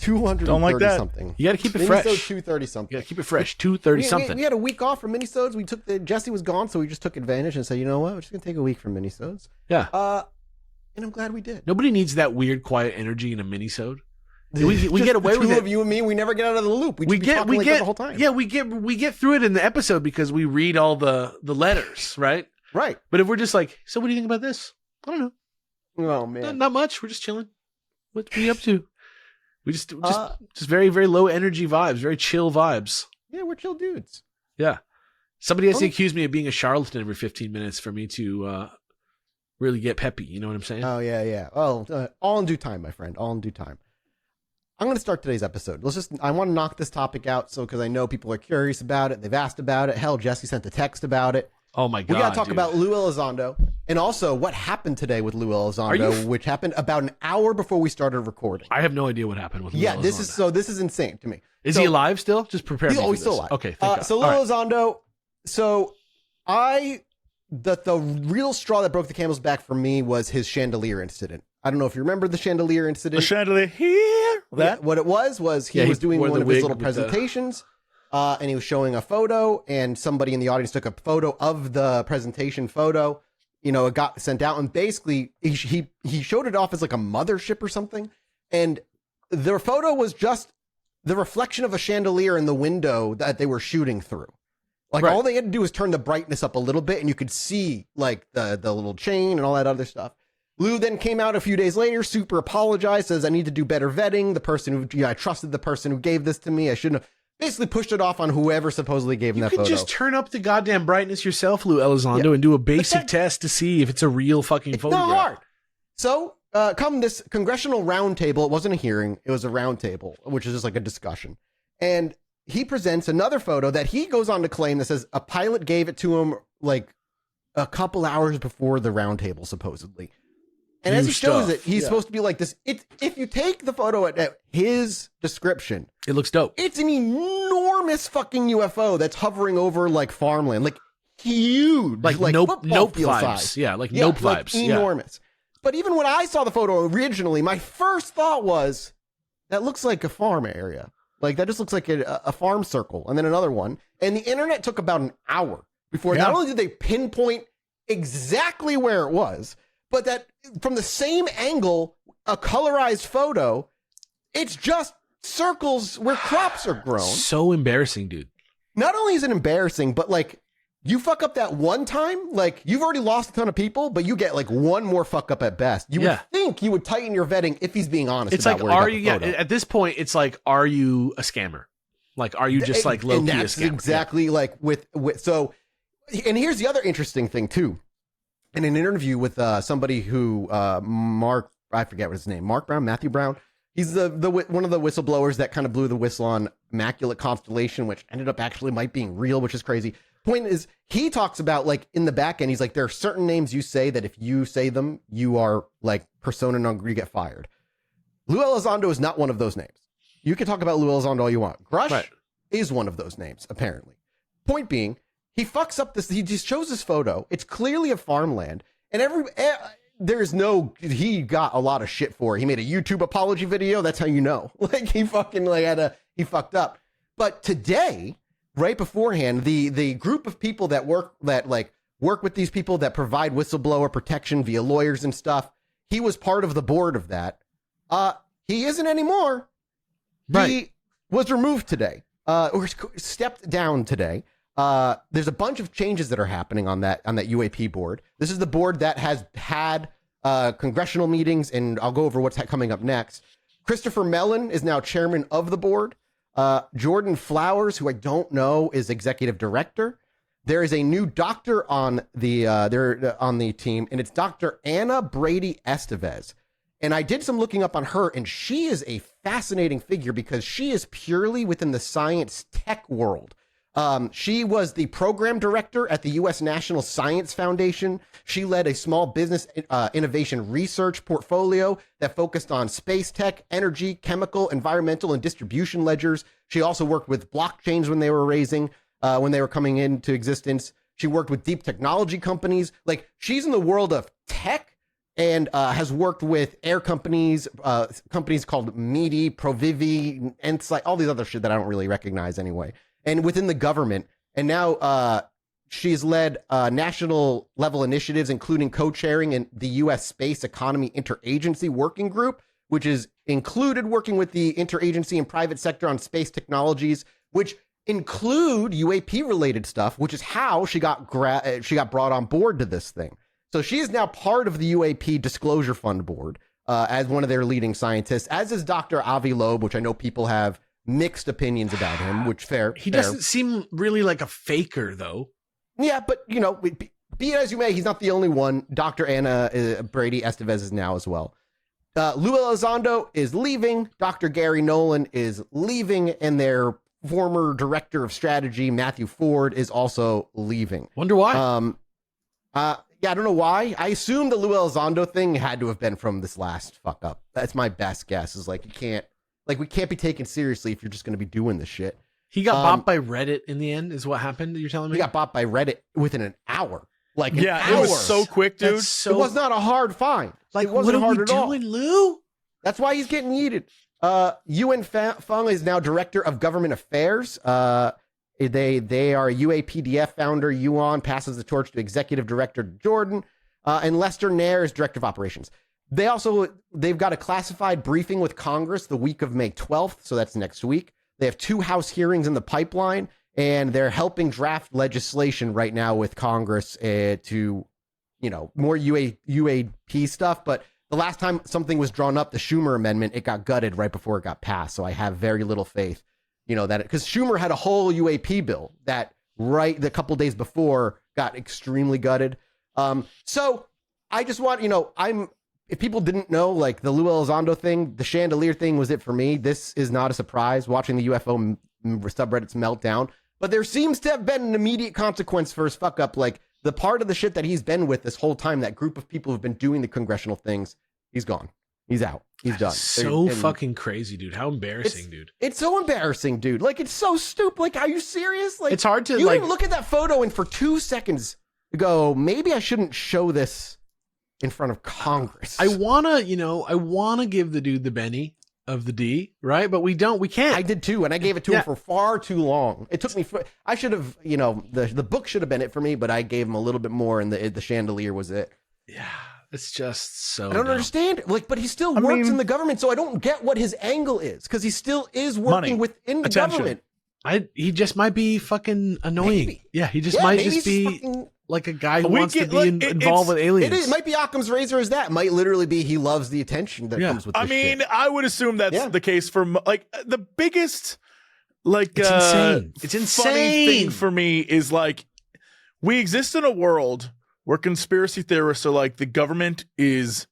230 Don't like that. something. You got to keep it fresh. Minisode 230 something. You got to keep it fresh. 230 something. We had a week off from minisodes. We took Jesse was gone, so we just took advantage and said, you know what? We're just gonna take a week from minisodes. Yeah. And I'm glad we did. Nobody needs that weird, quiet energy in a minisode. We get away with it. Two of you and me, we never get out of the loop. We get the whole time. Yeah, we get through it in the episode because we read all the letters, right? Right. But if we're just like, so what do you think about this? I don't know. Oh man, not much. We're just chilling. What are you up to? We just very, very low energy vibes, very chill vibes. Yeah, we're chill dudes. Yeah. Somebody has to accuse me of being a charlatan every 15 minutes for me to really get peppy. You know what I'm saying? Oh yeah. Well, all in due time, my friend. All in due time. I'm going to start today's episode. I want to knock this topic out because I know people are curious about it. They've asked about it. Hell, Jesse sent a text about it. Oh my God. We got to talk about Lue Elizondo and also what happened today with Lue Elizondo, which happened about an hour before we started recording. I have no idea what happened with Lue Elizondo. This is insane to me. Is he alive still? Just prepare me for he's this. still alive. Okay, thank God. So Lue Elizondo, the real straw that broke the camel's back for me was his chandelier incident. I don't know if you remember the chandelier incident. The chandelier here. That what it was he was doing one of his little presentations, and he was showing a photo, and somebody in the audience took a photo of the presentation photo. You know, it got sent out, and basically he showed it off as like a mothership or something, and their photo was just the reflection of a chandelier in the window that they were shooting through. Like all they had to do was turn the brightness up a little bit, and you could see like the little chain and all that other stuff. Lou then came out a few days later, super apologized, says, I need to do better vetting. The person who, I trusted the person who gave this to me. I shouldn't have. Basically pushed it off on whoever supposedly gave him that photo. You could just turn up the goddamn brightness yourself, Lue Elizondo, and do a basic test to see if it's a real fucking photograph. It's not hard. So, come this congressional roundtable. It wasn't a hearing. It was a roundtable, which is just like a discussion. And he presents another photo that he goes on to claim that says a pilot gave it to him like a couple hours before the roundtable, supposedly. And as he shows it, he's supposed to be like this. If you take the photo at his description, it looks dope. It's an enormous fucking UFO that's hovering over like farmland, like huge, like nope vibes. Size. Yeah, like nope vibes. Enormous. Yeah. But even when I saw the photo originally, my first thought was that looks like a farm area. Like that just looks like a farm circle, and then another one. And the internet took about an hour before not only did they pinpoint exactly where it was, but that from the same angle, a colorized photo, it's just circles where crops are grown. So embarrassing, dude. Not only is it embarrassing, but like you fuck up that one time, like you've already lost a ton of people, but you get like one more fuck up at best. You would think you would tighten your vetting if he's being honest. It's about like, are you? At this point, it's like, are you a scammer? Like, are you just like low key a scammer? Exactly. Like with so, and here's the other interesting thing too. In an interview with somebody who Mark, I forget what his name, Matthew Brown. He's the one of the whistleblowers that kind of blew the whistle on Immaculate Constellation, which ended up actually might being real, which is crazy. Point is, he talks about like in the back end, he's like, there are certain names you say that if you say them, you are like persona non grata, you get fired. Lue Elizondo is not one of those names. You can talk about Lue Elizondo all you want. Grush is one of those names, apparently. Point being, he fucks up this. He just shows this photo. It's clearly a farmland, and he got a lot of shit for it. He made a YouTube apology video. That's how you know. Like he fucking he fucked up. But today, right beforehand, the group of people that work with these people that provide whistleblower protection via lawyers and stuff, he was part of the board of that. He isn't anymore. Right. He was removed today, or stepped down today. There's a bunch of changes that are happening on that UAP board. This is the board that has had congressional meetings, and I'll go over what's coming up next. Christopher Mellon is now chairman of the board. Jordan Flowers, who I don't know, is executive director. There is a new doctor on the team, and it's Dr. Anna Brady Estevez. And I did some looking up on her, and she is a fascinating figure because she is purely within the science tech world. She was the program director at the U.S. National Science Foundation. She led a small business innovation research portfolio that focused on space tech, energy, chemical, environmental, and distribution ledgers. She also worked with blockchains when they were coming into existence. She worked with deep technology companies. Like, she's in the world of tech and has worked with air companies, companies called Meaty, Provivi, Ensight, all these other shit that I don't really recognize anyway, and within the government. And now she's led national level initiatives, including co-chairing in the U.S. Space Economy Interagency Working Group, which is included working with the interagency and private sector on space technologies, which include UAP related stuff, which is how she got brought on board to this thing. So she is now part of the UAP Disclosure Fund board as one of their leading scientists, as is Dr. Avi Loeb, which I know people have mixed opinions about him, which fair. He doesn't seem really like a faker, though. Yeah, but, you know, be it as you may, he's not the only one. Dr. Anna Brady Estevez is now as well. Lue Elizondo is leaving. Dr. Gary Nolan is leaving. And their former director of strategy, Matthew Ford, is also leaving. Wonder why? Yeah, I don't know why. I assume the Lue Elizondo thing had to have been from this last fuck up. That's my best guess, is like, we can't be taken seriously if you're just going to be doing this shit. He got bought by Reddit in the end, is what happened, you're telling me? He got bought by Reddit withen an hour. Like, yeah, it was so quick, dude. It was not a hard find. Like, it wasn't hard at all. What are we doing, Lou? That's why he's getting yeeted. Yuan Feng is now director of government affairs. They are UAPDF founder. Yuan passes the torch to executive director Jordan, and Lester Nair is director of operations. They've got a classified briefing with Congress the week of May 12th, so that's next week. They have 2 House hearings in the pipeline, and they're helping draft legislation right now with Congress to, you know, more UAP stuff. But the last time something was drawn up, the Schumer amendment, it got gutted right before it got passed. So I have very little faith, you know, that because Schumer had a whole UAP bill that the couple days before got extremely gutted. So I just want, you know, if people didn't know, like the Lue Elizondo thing, the chandelier thing was it for me. This is not a surprise, watching the UFO subreddits melt down. But there seems to have been an immediate consequence for his fuck up. Like the part of the shit that he's been with this whole time, that group of people who've been doing the congressional things, he's gone. He's out. He's done. So fucking crazy, dude. How embarrassing, dude. It's so embarrassing, dude. Like, it's so stupid. Like, are you serious? Like, it's hard to, you look at that photo and for 2 seconds go, maybe I shouldn't show this in front of Congress. I wanna give the dude the Benny of the D, right? But we can't. I did too, and I gave it to him for far too long. It took me, I should have, you know, the book should have been it for me, but I gave him a little bit more, and the chandelier was it. Yeah, it's just so I don't understand. Like, but he still works in the government, so I don't get what his angle is, because he still is working within the government. He just might be fucking annoying. Maybe. Yeah, he just might just be like a guy who wants to be involved with aliens. It might be Occam's razor as that. It might literally be he loves the attention that comes with this shit. I would assume that's the case for, like, the biggest, like, it's insane. It's insane. Funny thing for me is, like, we exist in a world where conspiracy theorists are like, the government is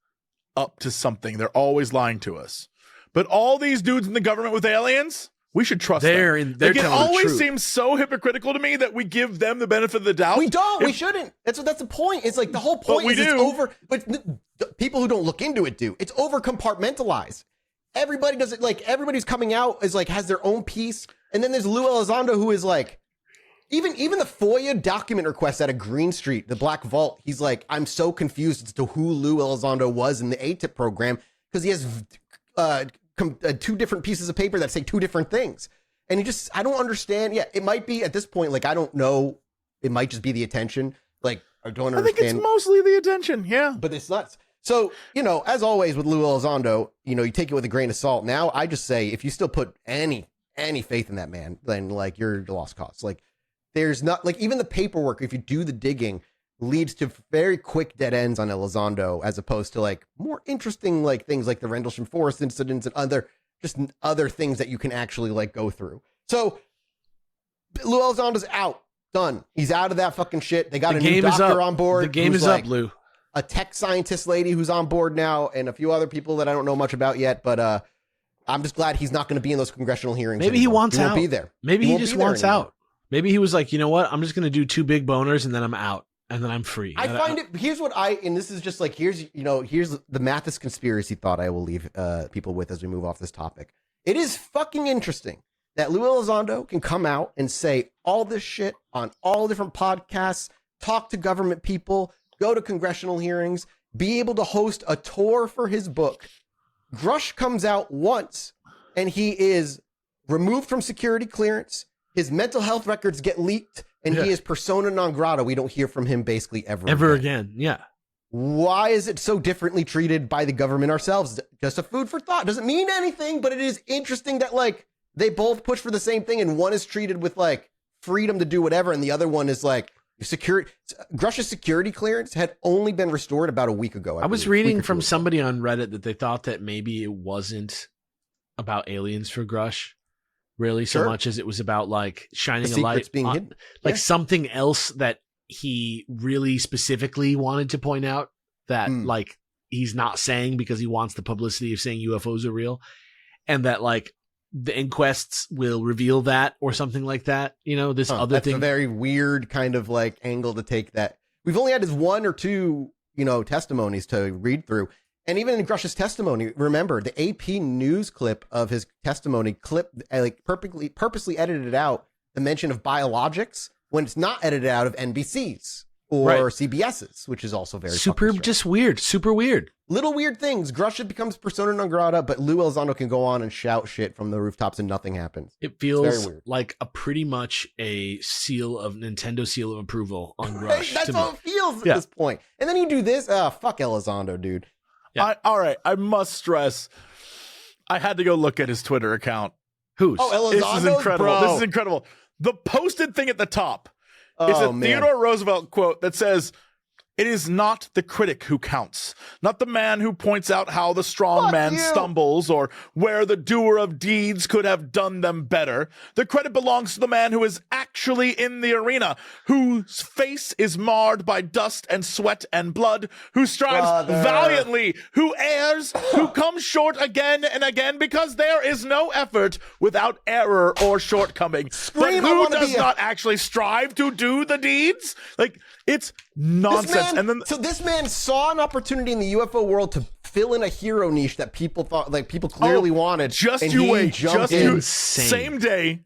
up to something. They're always lying to us. But all these dudes in the government with aliens, we should trust them. They're like, it telling always the truth. seems so hypocritical to me that we give them the benefit of the doubt. We don't. We shouldn't. That's the point. It's like the whole point is it's over. But the people who don't look into it do. It's over compartmentalized. Everybody does it. Like, everybody's coming out is like has their own piece, and then there's Lue Elizondo, who is like, even the FOIA document request out of Green Street, the Black Vault. He's like, I'm so confused as to who Lue Elizondo was in the ATIP program, because he has 2 different pieces of paper that say 2 different things. And I don't understand. Yeah, it might be at this point, like, I don't know. It might just be the attention. Like, I don't understand. I think it's mostly the attention. Yeah. But it's nuts. So, you know, as always with Lue Elizondo, you know, you take it with a grain of salt. Now, I just say, if you still put any faith in that man, then, like, you're a lost cause. Like, there's not, like, even the paperwork, if you do the digging, leads to very quick dead ends on Elizondo, as opposed to, like, more interesting, like, things like the Rendlesham Forest incidents and other things that you can actually, like, go through. So Lue Elizondo's out. Done. He's out of that fucking shit. They got a new doctor on board. The game is up, Lou. A tech scientist lady who's on board now, and a few other people that I don't know much about yet, but I'm just glad he's not going to be in those congressional hearings. Maybe he wants out. He won't be there. Maybe he just wants out. Maybe he was like, you know what? I'm just going to do 2 big boners and then I'm out. And then I'm free. I find it, here's what and this is just like, here's the Mathis conspiracy thought I will leave people with as we move off this topic. It is fucking interesting that Lue Elizondo can come out and say all this shit on all different podcasts, talk to government people, go to congressional hearings, be able to host a tour for his book. Grush comes out once and he is removed from security clearance. His mental health records get leaked and he is persona non grata. We don't hear from him basically ever again. Yeah. Why is it so differently treated by the government ourselves? Just a food for thought. Doesn't mean anything, but it is interesting that like they both push for the same thing and one is treated with like freedom to do whatever and the other one is like security. Grush's security clearance had only been restored about a week ago. I was reading from somebody on Reddit that they thought that maybe it wasn't about aliens for Grush really so much as it was about like shining a light being on hidden. Like something else that he really specifically wanted to point out that like he's not saying because he wants the publicity of saying UFOs are real, and that like the inquests will reveal that or something like that. You know, this other that's thing. A very weird kind of like angle to take that. We've only had his one or two, testimonies to read through. And even in Grush's testimony, remember the AP news clip of his testimony purposely edited out the mention of biologics when it's not edited out of NBC's or CBS's, which is also very super weird. Little weird things. Grush becomes persona non grata, but Lue Elizondo can go on and shout shit from the rooftops and nothing happens. It feels like a pretty much a Nintendo seal of approval on Grush. That's how it feels at this point. And then you do this. Fuck Elizondo, dude. Yeah. All right. I must stress, I had to go look at his Twitter account. Whose? Oh, Elizondo's, This is incredible. bro. This is incredible. The posted thing at the top is a Theodore Roosevelt quote that says, "It is not the critic who counts, not the man who points out how the strong man stumbles or where the doer of deeds could have done them better. The credit belongs to the man who is actually in the arena, whose face is marred by dust and sweat and blood, who strives valiantly, who errs, who comes short again and again because there is no effort without error or shortcoming. But who does not actually strive to do the deeds?" Like, it's nonsense. This man saw an opportunity in the UFO world to fill in a hero niche that people thought, like people clearly wanted. Same day,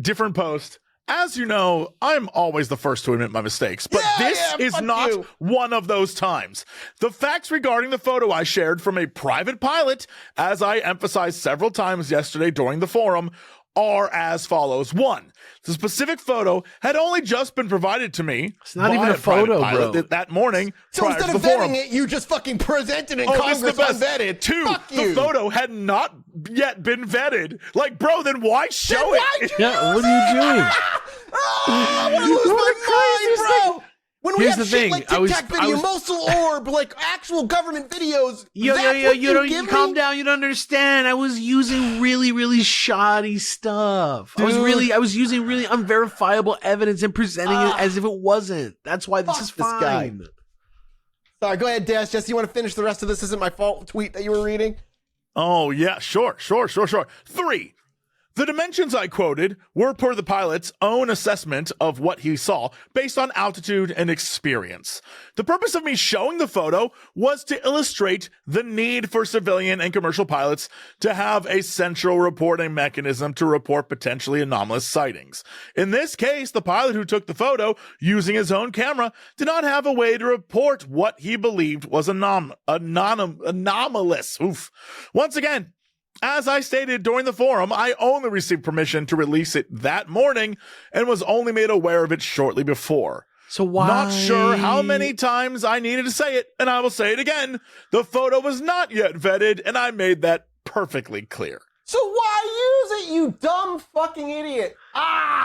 different post. As you know, I'm always the first to admit my mistakes, but this is not one of those times. The facts regarding the photo I shared from a private pilot, as I emphasized several times yesterday during the forum, are as follows. 1, the specific photo had only just been provided to me. It's not even a photo, bro. That morning, so prior instead to of the vetting forum. it, you just fucking presented it in Congress unvetted. 2, the photo had not yet been vetted. Like, bro, then why show it? Yeah, what are you doing? I want to lose my mind, bro. When we Here's have the thing. Like Tic Tac video, Mosul Orb, like actual government videos. You calm down. You don't understand. I was using really shoddy stuff. Dude. I was using really unverifiable evidence and presenting it as if it wasn't. That's why this is fine. Sorry, go ahead, Des. Jesse, you want to finish the rest of this? Isn't my fault tweet that you were reading? Oh, yeah, sure. 3, the dimensions I quoted were per the pilot's own assessment of what he saw based on altitude and experience. The purpose of me showing the photo was to illustrate the need for civilian and commercial pilots to have a central reporting mechanism to report potentially anomalous sightings. In this case, the pilot who took the photo using his own camera did not have a way to report what he believed was anomalous. Once again, as I stated during the forum, I only received permission to release it that morning and was only made aware of it shortly before. So why? Not sure how many times I needed to say it, and I will say it again. The photo was not yet vetted, and I made that perfectly clear. So why use it, you dumb fucking idiot?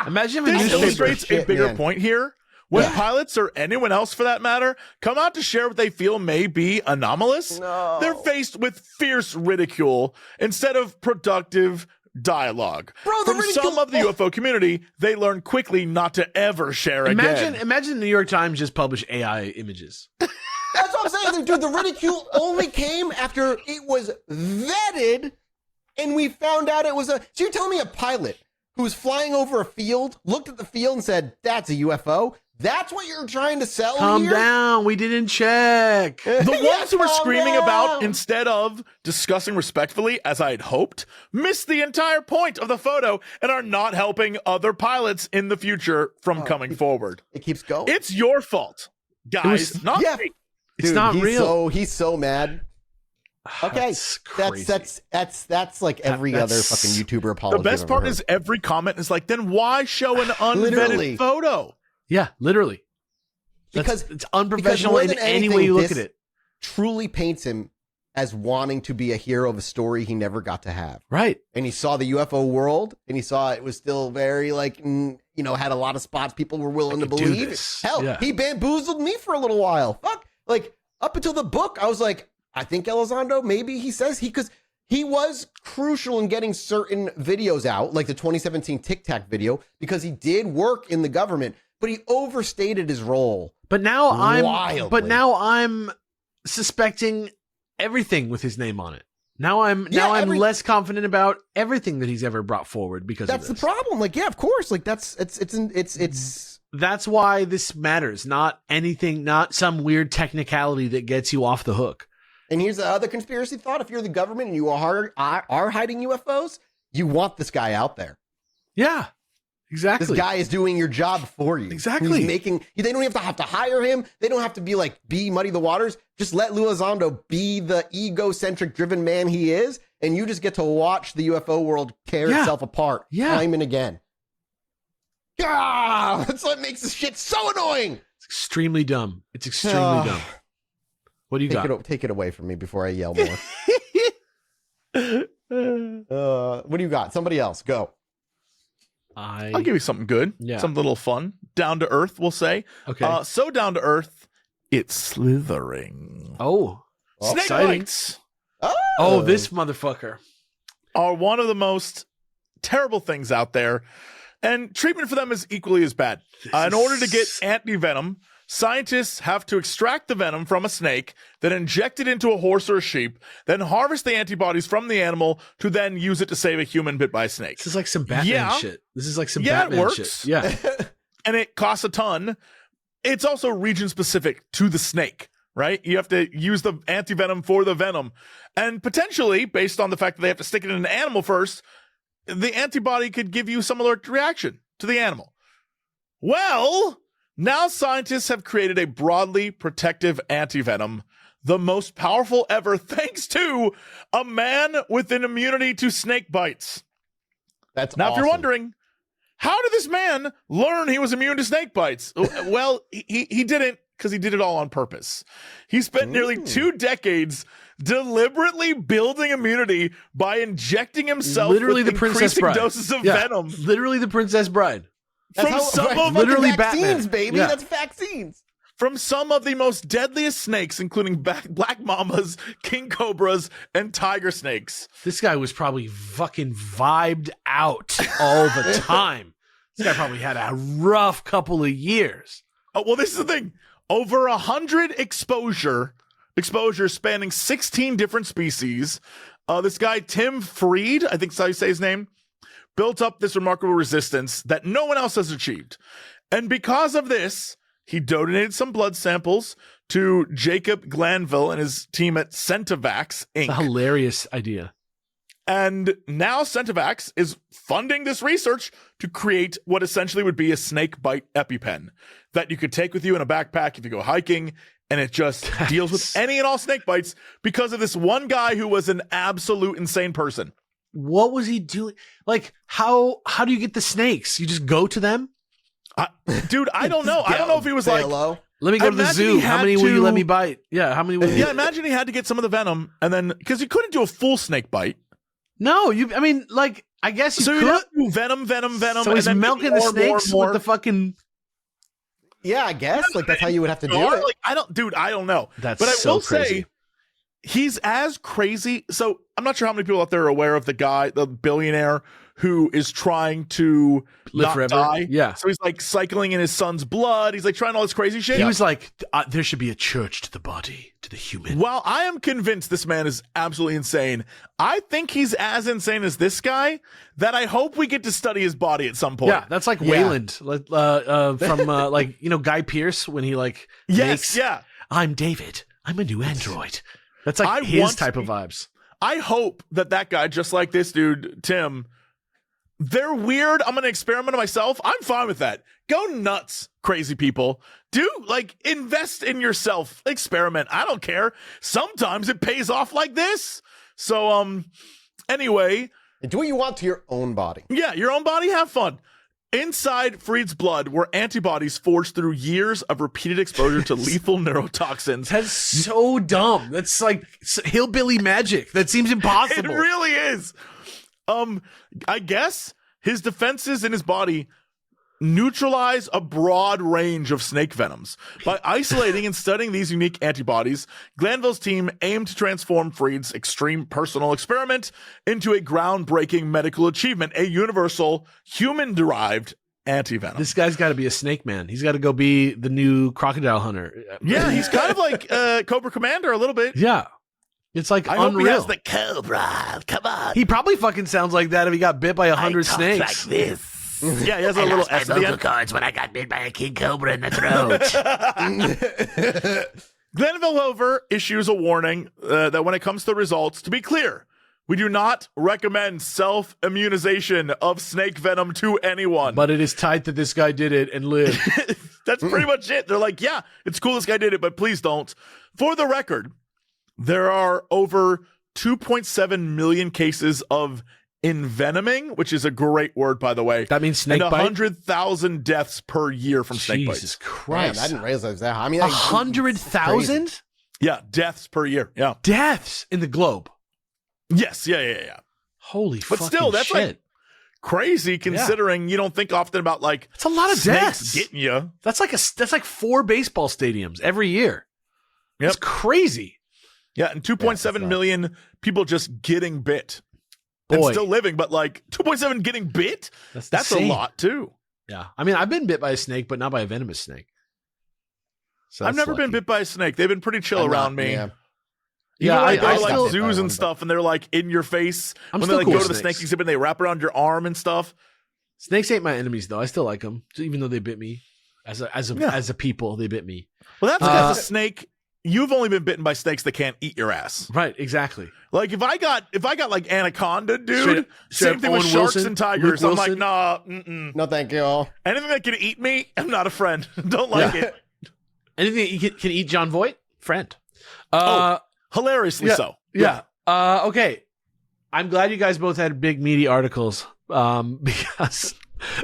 Imagine if This illustrates a bigger point here. When pilots or anyone else for that matter come out to share what they feel may be anomalous, they're faced with fierce ridicule instead of productive dialogue. From some of the UFO community, they learn quickly not to ever share again. Imagine the New York Times just published AI images. That's what I'm saying, dude. The ridicule only came after it was vetted and we found out it was so you're telling me a pilot who was flying over a field, looked at the field and said, "That's a UFO." That's what you're trying to sell Calm here? down. We didn't check. The ones who were screaming about instead of discussing respectfully, as I had hoped, missed the entire point of the photo and are not helping other pilots in the future from coming forward. It keeps going. It's your fault, guys, not me. It's Dude, not real. He's so mad. Okay, that's like every other fucking YouTuber apology. The best part is every comment is like, then why show an unvetted photo? Yeah, literally. Because it's unprofessional in any way you look at it. Truly paints him as wanting to be a hero of a story he never got to have. Right. And he saw the UFO world, and he saw it was still very like, had a lot of spots people were willing to believe. Hell, he bamboozled me for a little while. Fuck, like up until the book, I was like, I think Elizondo, maybe he says because he was crucial in getting certain videos out, like the 2017 Tic Tac video, because he did work in the government, but he overstated his role. But now I'm suspecting everything with his name on it. Now I'm less confident about everything that he's ever brought forward because that's of this. The problem. Like, yeah, of course. Like that's that's why this matters. Not anything, not some weird technicality that gets you off the hook. And here's the other conspiracy thought. If you're the government and you are hiding UFOs, you want this guy out there. Yeah, exactly. This guy is doing your job for you. Exactly. They don't even have to hire him. They don't have to be muddy the waters. Just let Lue Elizondo be the egocentric driven man he is. And you just get to watch the UFO world tear itself apart time and again. Ah, that's what makes this shit so annoying. It's extremely dumb. Dumb. What do you got? Take it away from me before I yell more. What do you got? Somebody else, go. I'll give you something good. Yeah. Something a little fun. Down to earth, we'll say. Okay. So down to earth, it's slithering. Oh. Snake bites. Oh, this motherfucker. Are one of the most terrible things out there. And treatment for them is equally as bad. In order to get anti-venom, scientists have to extract the venom from a snake, then inject it into a horse or a sheep, then harvest the antibodies from the animal to then use it to save a human bit by a snake. This is like some Batman shit. Batman it works. Shit. Yeah. And it costs a ton. It's also region specific to the snake, right? You have to use the anti-venom for the venom. And potentially, based on the fact that they have to stick it in an animal first, the antibody could give you some alert reaction to the animal. Well, now scientists have created a broadly protective antivenom, the most powerful ever, thanks to a man with an immunity to snake bites. That's now, awesome. If you're wondering, how did this man learn he was immune to snake bites? Well, he didn't, because he did it all on purpose. He spent nearly 2 decades deliberately building immunity by injecting himself with increasing doses of venom. Literally the Princess Bride. That's literally vaccines, Batman. Baby. Yeah. That's vaccines. From some of the most deadliest snakes, including black mamas, king cobras, and tiger snakes. This guy was probably fucking vibed out all the time. This guy probably had a rough couple of years. Oh, well, this is the thing. Over 100 exposures spanning 16 different species. This guy, Tim Fried, I think that's how you say his name, built up this remarkable resistance that no one else has achieved. And because of this, he donated some blood samples to Jacob Glanville and his team at Centavax, Inc. It's a hilarious idea. And now Centavax is funding this research to create what essentially would be a snake bite EpiPen that you could take with you in a backpack if you go hiking, and it just deals with any and all snake bites because of this one guy who was an absolute insane person. What was he doing? Like, how do you get the snakes? You just go to them? Dude, I don't know. I don't know if he was like, hello? Let me go to the zoo. How many will you let me bite? Yeah, how many will you? Yeah, imagine he had to get some of the venom, and then, because you couldn't do a full snake bite. No, I guess you could. You'd have to do venom. So he's milking the snakes with the fucking... Yeah, I guess. Like, that's how you would have to do it. Like, I don't know. But I will crazy. say, he's as crazy. So I'm not sure how many people out there are aware of the billionaire who is trying to live not forever. die. Yeah. So he's like cycling in his son's blood. He's like trying all this crazy shit. He was like, there should be a church to the body, to the human. Well, I am convinced this man is absolutely insane. I think he's as insane as this guy that I hope we get to study his body at some point. Yeah, that's like Wayland from Guy Pearce when he makes, I'm David. I'm a new android. That's like his type of vibes. I hope that guy, just like this dude, Tim, they're weird. I'm going to experiment on myself. I'm fine with that. Go nuts, crazy people. Invest in yourself. Experiment. I don't care. Sometimes it pays off like this. So, anyway. Do what you want to your own body. Yeah, your own body. Have fun. Inside Freed's blood were antibodies forged through years of repeated exposure to lethal neurotoxins. That's so dumb. That's like hillbilly magic. That seems impossible. It really is. I guess his defenses in his body neutralize a broad range of snake venoms. By isolating and studying these unique antibodies, Glanville's team aimed to transform Freed's extreme personal experiment into a groundbreaking medical achievement, a universal human-derived antivenom. This guy's got to be a snake man. He's got to go be the new crocodile hunter. Yeah, he's kind of like Cobra Commander a little bit. Yeah. It's like I hope unreal. he has the cobra. Come on. He probably fucking sounds like that if he got bit by 100 snakes. Like this. Yeah, he has a little S at the end. Cards when I got bit by a king cobra in the throat. Glanville, however, issues a warning that when it comes to results, to be clear, we do not recommend self-immunization of snake venom to anyone. But it is tight that this guy did it and lived. That's pretty much it. They're like, yeah, it's cool this guy did it, but please don't. For the record, there are over 2.7 million cases of envenoming, which is a great word, by the way. That means snake and bite? 100,000 deaths per year from snake bites. Jesus Damn, Christ. I didn't realize that. I mean, 100,000 Yeah, deaths per year. Yeah. deaths in the globe. Yes. Yeah. Holy But fucking still, that's shit. like crazy considering you don't think often about like It's a lot of snakes deaths. getting you. That's like 4 baseball stadiums every year. Yep. It's crazy. Yeah, and 2.7 million people just getting bit. Boy. And still living, but like 2.7 getting bit? That's a insane. lot too. Yeah. I mean, I've been bit by a snake, but not by a venomous snake. So I've that's never been lucky. bit by a snake. They've been pretty chill I'm around not- me. yeah. Yeah, Even when I go I to still- like zoos and stuff, and they're like in your face. I'm when still they like cool go with to the snakes. snake exhibit, and they wrap around your arm and stuff. Snakes ain't my enemies, though. I still like them, even though they bit me. As a people, they bit me. Well, that's because a snake. You've only been bitten by snakes that can't eat your ass. Right, exactly. Like if I got like anaconda, dude. Straight Same up thing with Owen sharks Wilson, and tigers. Luke I'm like, Wilson. nah. No, thank you. Anything that can eat me, I'm not a friend. Don't like it. Anything that you can eat John Voight? Friend. Hilariously yeah. so. Yeah. Okay. I'm glad you guys both had big meaty articles. Because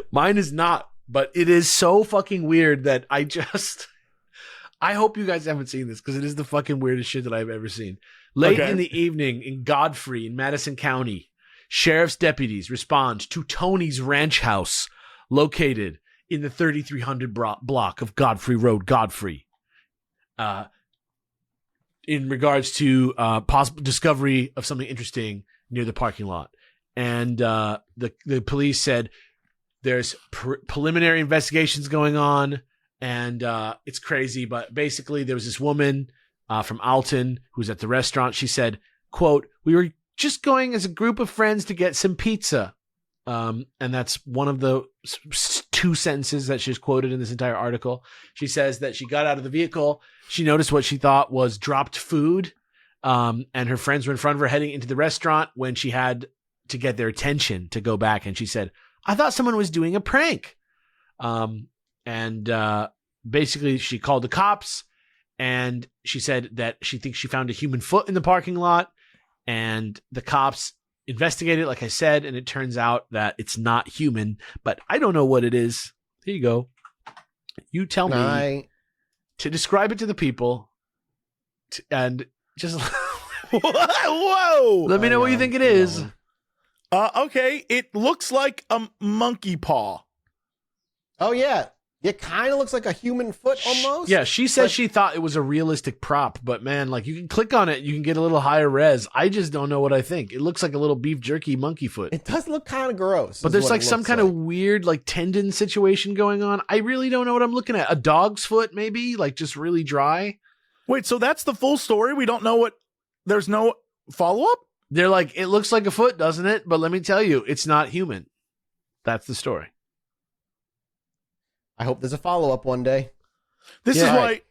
mine is not, but it is so fucking weird that I hope you guys haven't seen this because it is the fucking weirdest shit that I've ever seen. Late in the evening in Godfrey in Madison County, sheriff's deputies respond to Tony's ranch house located in the 3300 block of Godfrey Road, Godfrey. In regards to possible discovery of something interesting near the parking lot. And the police said there's preliminary investigations going on, and it's crazy. But basically, there was this woman from Alton who's at the restaurant. She said, quote, "We were just going as a group of friends to get some pizza." And that's one of the 2 sentences that she's quoted in this entire article. She says that she got out of the vehicle. She noticed what she thought was dropped food. And her friends were in front of her heading into the restaurant when she had to get their attention to go back. And she said, "I thought someone was doing a prank." Basically she called the cops, and she said that she thinks she found a human foot in the parking lot, and the cops investigated, like I said, and it turns out that it's not human, but I don't know what it is. Here you go. You tell me to describe it to the people, and just Whoa! let me know what you think it is. Okay, it looks like a monkey paw. Oh yeah, it kind of looks like a human foot almost. Yeah, she says she thought it was a realistic prop, but man, like you can click on it, you can get a little higher res. I just don't know what I think. It looks like a little beef jerky monkey foot. It does look kind of gross. But there's like some kind of weird like tendon situation going on. I really don't know what I'm looking at. A dog's foot, maybe, like just really dry. Wait, so that's the full story? We don't know what. There's no follow-up? They're like, it looks like a foot, doesn't it? But let me tell you, it's not human. That's the story. I hope there's a follow-up one day. This is why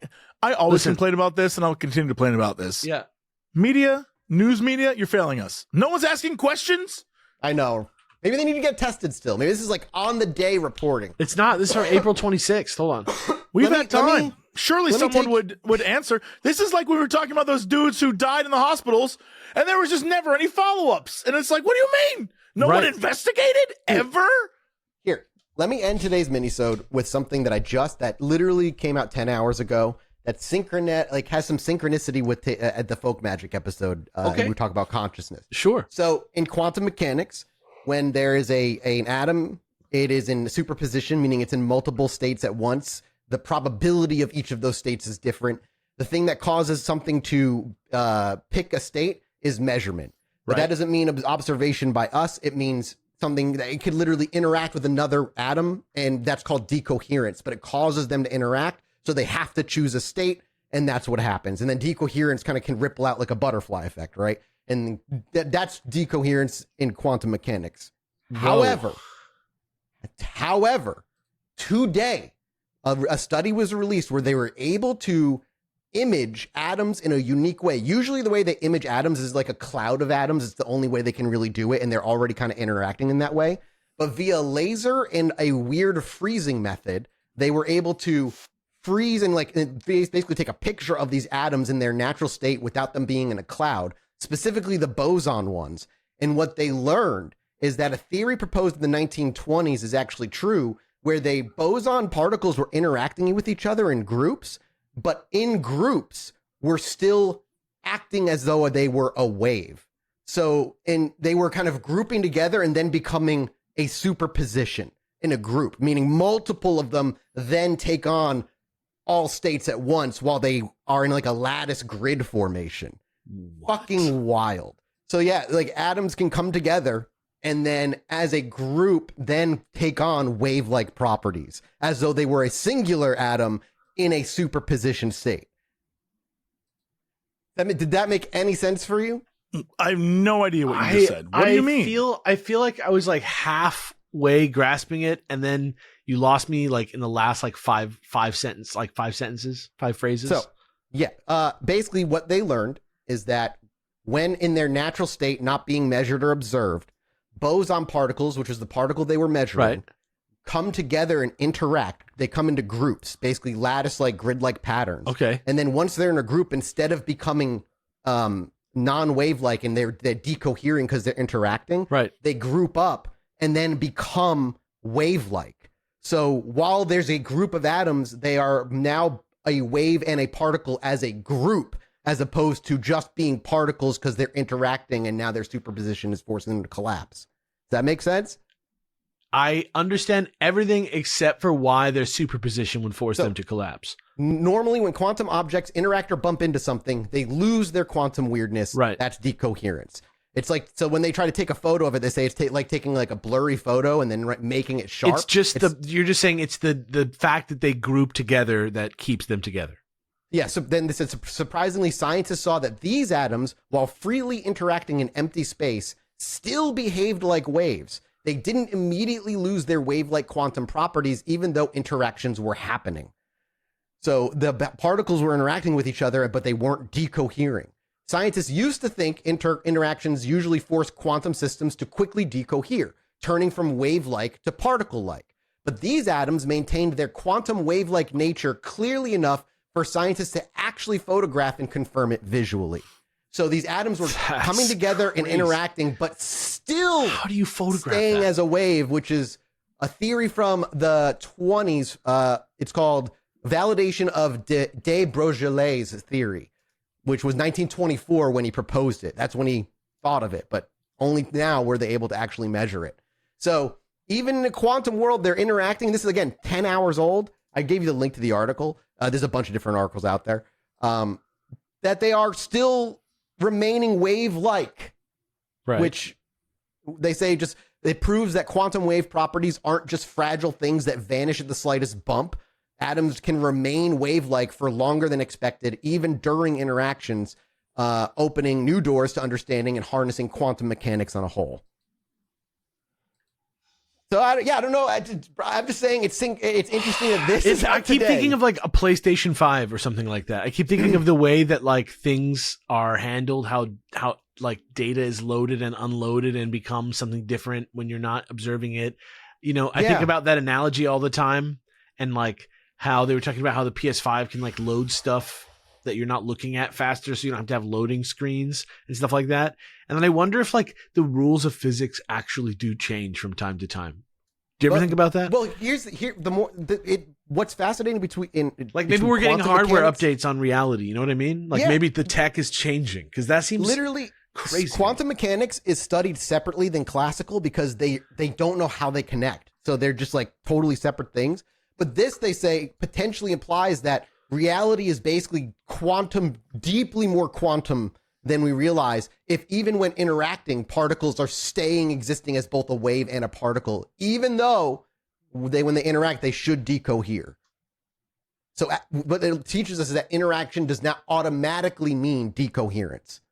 I always Listen. complain about this, and I'll continue to complain about this. Yeah. Media, news media, you're failing us. No one's asking questions. I know. Maybe they need to get tested still. Maybe this is like on the day reporting. It's not. This is from April 26th. Hold on. We've Let had me- let time. me- Surely let me someone take- would answer. This is like we were talking about those dudes who died in the hospitals, and there was just never any follow-ups. And it's like, what do you mean? No one Right. investigated ever? Here, let me end today's minisode with something that literally came out 10 hours ago. That has some synchronicity with at the folk magic episode. Okay. And we talk about consciousness. Sure. So in quantum mechanics, when there is an atom, it is in superposition, meaning it's in multiple states at once. The probability of each of those states is different. The thing that causes something to pick a state is measurement. But Right. that doesn't mean observation by us. It means something that it could literally interact with another atom, and that's called decoherence. But it causes them to interact, so they have to choose a state, and that's what happens. And then decoherence kind of can ripple out like a butterfly effect, right? And that's decoherence in quantum mechanics. Whoa. However, today, a study was released where they were able to image atoms in a unique way. Usually the way they image atoms is like a cloud of atoms. It's the only way they can really do it, and they're already kind of interacting in that way. But via laser and a weird freezing method, they were able to freeze and basically take a picture of these atoms in their natural state without them being in a cloud, specifically the boson ones. And what they learned is that a theory proposed in the 1920s is actually true, where the boson particles were interacting with each other in groups, but in groups were still acting as though they were a wave. So, and they were kind of grouping together and then becoming a superposition in a group, meaning multiple of them then take on all states at once while they are in like a lattice grid formation. Fucking wild. So yeah, like atoms can come together and then as a group then take on wave-like properties as though they were a singular atom in a superposition state. Did that make any sense for you? I have no idea what you just said. What do you mean? I feel like I was like halfway grasping it, and then you lost me like in the last like five sentences, 5 phrases. So yeah, basically what they learned is that when in their natural state not being measured or observed, boson particles, which is the particle they were measuring, Right. come together and interact. They come into groups, basically lattice-like, grid-like patterns. Okay. And then once they're in a group, instead of becoming non-wave-like and they're decohering because they're interacting, Right. they group up and then become wave-like. So while there's a group of atoms, they are now a wave and a particle as a group, as opposed to just being particles because they're interacting and now their superposition is forcing them to collapse. Does that make sense? I understand everything except for why their superposition would force them to collapse. Normally, when quantum objects interact or bump into something, they lose their quantum weirdness. Right. That's decoherence. It's like, so when they try to take a photo of it, they say it's like taking like a blurry photo and then making it sharp. It's just you're just saying it's the fact that they group together that keeps them together. Yeah, so then this is surprisingly, scientists saw that these atoms, while freely interacting in empty space, still behaved like waves. They didn't immediately lose their wave-like quantum properties, even though interactions were happening. So the particles were interacting with each other, but they weren't decohering. Scientists used to think interactions usually force quantum systems to quickly decohere, turning from wave-like to particle-like. But these atoms maintained their quantum wave-like nature clearly enough for scientists to actually photograph and confirm it visually. So these atoms were coming together and interacting, but still How do you photograph staying that? as a wave, which is a theory from the 20s. It's called validation of de Broglie's theory, which was 1924 when he proposed it. That's when he thought of it, but only now were they able to actually measure it. So even in the quantum world, they're interacting. This is, again, 10 hours old. I gave you the link to the article. There's a bunch of different articles out there that they are still remaining wave-like, Right. which they say just it proves that quantum wave properties aren't just fragile things that vanish at the slightest bump. Atoms can remain wave-like for longer than expected, even during interactions, opening new doors to understanding and harnessing quantum mechanics on a whole. So I don't know. I'm just saying it's interesting that this is I out keep today. thinking of like a PlayStation 5 or something like that. I keep thinking of the way that like things are handled, how like data is loaded and unloaded and becomes something different when you're not observing it. You know, I think about that analogy all the time, and like how they were talking about how the PS5 can like load stuff that you're not looking at faster, so you don't have to have loading screens and stuff like that. And then I wonder if like the rules of physics actually do change from time to time. Do you ever think about that? Well, what's fascinating maybe we're getting hardware updates on reality. You know what I mean? Like maybe the tech is changing, because that seems literally crazy. Quantum mechanics is studied separately than classical because they don't know how they connect. So they're just like totally separate things. But this, they say, potentially implies that reality is basically deeply more quantum than we realize. If even when interacting, particles are staying existing as both a wave and a particle, even though when they interact, they should decohere. So what it teaches us is that interaction does not automatically mean decoherence.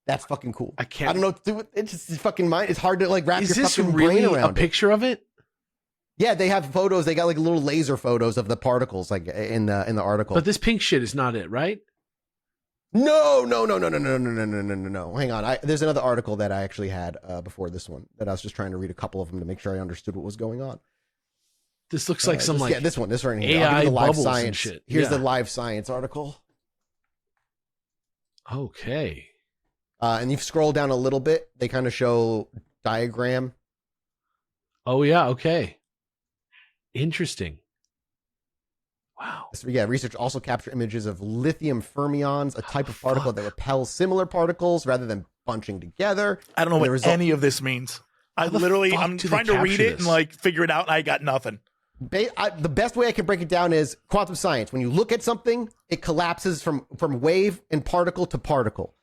That's fucking cool. I don't know what to do with it. It's just fucking mind. It's hard to like wrap your fucking brain around. Is this really a picture of it? Yeah, they have photos. They got like little laser photos of the particles, like in the article. But this pink shit is not it, right? No. Hang on. There's another article that I actually had before this one that I was just trying to read a couple of them to make sure I understood what was going on. This looks like some this right here. AI the live bubbles science and shit. Here's the live science article. Okay. And you scroll down a little bit. They kind of show diagram. Oh yeah. Okay. Interesting. Wow. So, research also captured images of lithium fermions, a type of particle that repels similar particles rather than bunching together. I don't know what any of this means. I'm trying to read it and like figure it out. And I got nothing. The best way I can break it down is quantum science. When you look at something, it collapses from wave and particle to particle.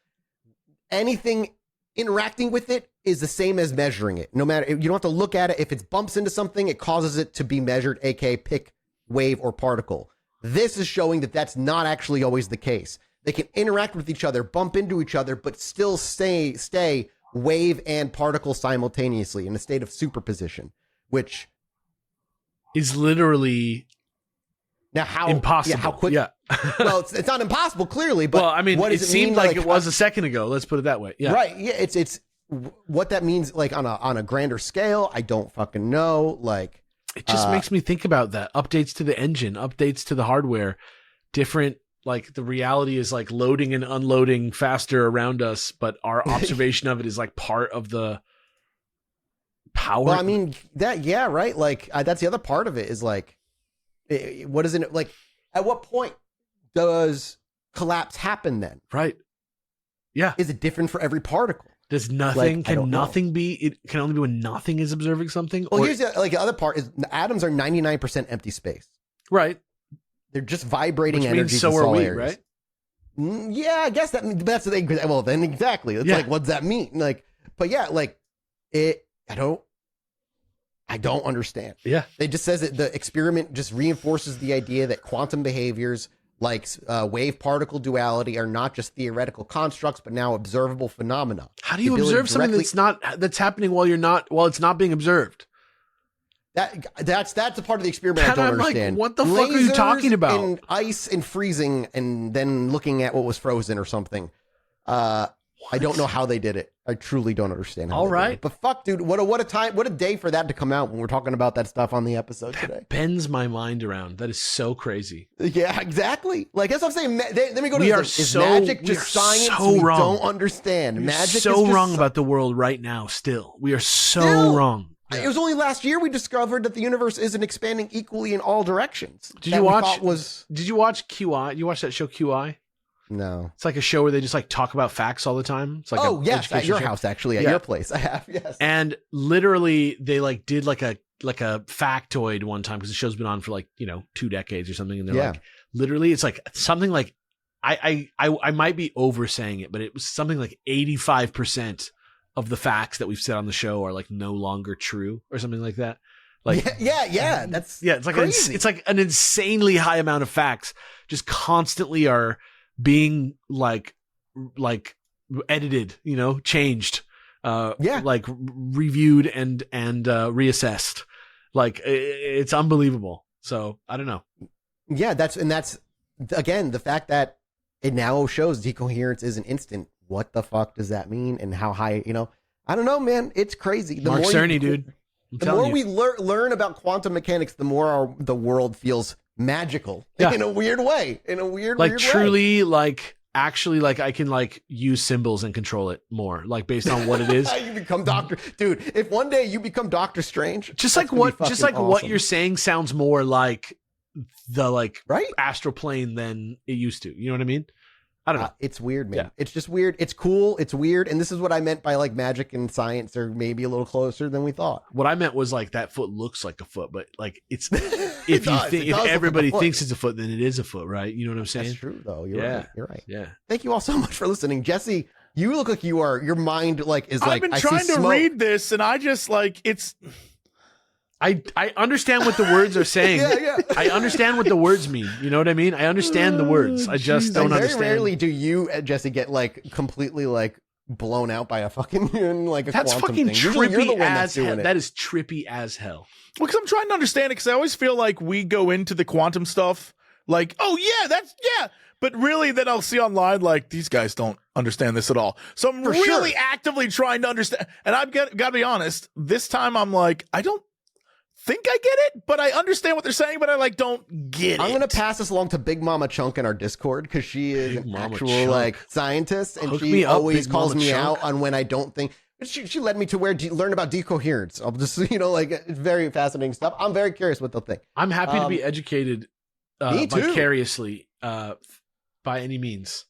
Anything interacting with it is the same as measuring it. No matter, you don't have to look at it. If it bumps into something, it causes it to be measured, aka pick wave or particle. This is showing that that's not actually always the case. They can interact with each other, bump into each other, but still stay wave and particle simultaneously in a state of superposition, which is literally impossible. Yeah, how quick? Yeah. Well, it's not impossible, clearly. But I mean, what does it it seemed mean, like it was a second ago. Let's put it that way. Yeah. Right. Yeah. It's what that means, like on a grander scale. I don't fucking know. Like, it just makes me think about that. Updates to the engine, updates to the hardware, different. Like the reality is like loading and unloading faster around us, but our observation of it is like part of the power. Well, I mean right. Like that's the other part of it is like, what is it like? At what point does collapse happen then? Right. Yeah. Is it different for every particle? Does nothing, like, can nothing be, it can only be when nothing is observing something? Well, here's the other part is atoms are 99% empty space. Right. They're just vibrating Which energy. So are we, right? Yeah, I guess that's the thing. Well, then exactly. It's like, what does that mean? Like, but yeah, like I don't understand. Yeah. They just says that the experiment just reinforces the idea that quantum behaviors like wave particle duality are not just theoretical constructs, but now observable phenomena. How do you observe something that's happening while it's not being observed? That's a part of the experiment I don't understand. Like, what the fuck are you talking about? And ice and freezing and then looking at what was frozen or something. I don't know how they did it. I truly don't understand how. All right. But fuck, dude, what a day for that to come out when we're talking about that stuff on the episode today. Bends my mind around. That is so crazy. Yeah, exactly. Like that's what I'm saying. Let me go to this. Is magic just science we don't understand? Magic is so wrong about the world right now. Still, we are so wrong. Yeah. It was only last year we discovered that the universe isn't expanding equally in all directions. Did you watch QI? Did you watch that show QI? No. It's like a show where they just like talk about facts all the time. It's like yes, at your house actually, at your place. I have, yes. And literally they like did like a factoid one time because the show's been on for like, 2 decades or something, and they're like literally it's like something like I might be oversaying it, but it was something like 85% of the facts that we've said on the show are like no longer true or something like that. Like that's it's like it's like an insanely high amount of facts just constantly are being like edited, changed, like reviewed and reassessed. Like it's unbelievable. So I don't know. Yeah, that's again the fact that it now shows decoherence isn't instant. what the fuck does that mean and how high, I don't know, man. It's crazy. Mark Cerny, dude. The more we learn about quantum mechanics, the more the world feels magical in a weird way. In a weird truly, way. Actually, I can use symbols and control it more, based on what it is. You become Doctor, dude. If one day you become Doctor Strange, what you're saying sounds more like the right? astral plane than it used to. You know what I mean? I don't know. It's weird, man. Yeah. It's just weird. It's cool. It's weird. And this is what I meant by magic and science are maybe a little closer than we thought. What I meant was that foot looks like a foot, but it's if everybody thinks it's a foot, then it is a foot, right? You know what I'm saying? That's true, though. You're right. You're right. Yeah. Thank you all so much for listening, Jesse. You look like your mind is I've been trying to read this, and I just it's. I understand what the words are saying. Yeah. I understand what the words mean. You know what I mean? I understand the words. I just don't understand. Very rarely do you, Jesse, get completely blown out by a fucking a that's quantum fucking thing. Usually you're the trippy one that's as doing hell. it. That is trippy as hell. Well, because I'm trying to understand it, because I always feel like we go into the quantum stuff oh yeah, but really then I'll see online these guys don't understand this at all. So I'm really actively trying to understand. And I've got to be honest, this time I'm I don't think I get it, but I understand what they're saying, but I don't get it. I'm gonna pass this along to Big Mama Chunk in our Discord, because she is an actual scientist, and she always calls me out on when I don't think. She led me to learn about decoherence. I'll just it's very fascinating stuff. I'm very curious what they'll think. I'm happy to be educated me too. vicariously by any means.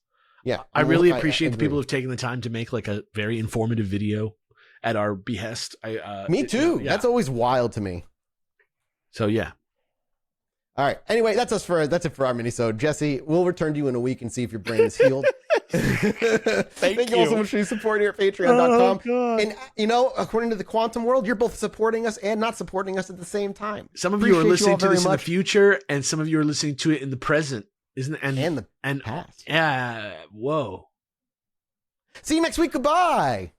Yeah, I really appreciate the people who've taken the time to make a very informative video at our behest. Me too. That's always wild to me. So yeah. All right. Anyway, that's it for our minisode. Jesse, we'll return to you in a week and see if your brain is healed. Thank you all so much for your support here at patreon.com. Oh, and according to the quantum world, you're both supporting us and not supporting us at the same time. Some of you are listening to this in the future, and some of you are listening to it in the present, isn't it? And the past. Yeah. Whoa. See you next week. Goodbye.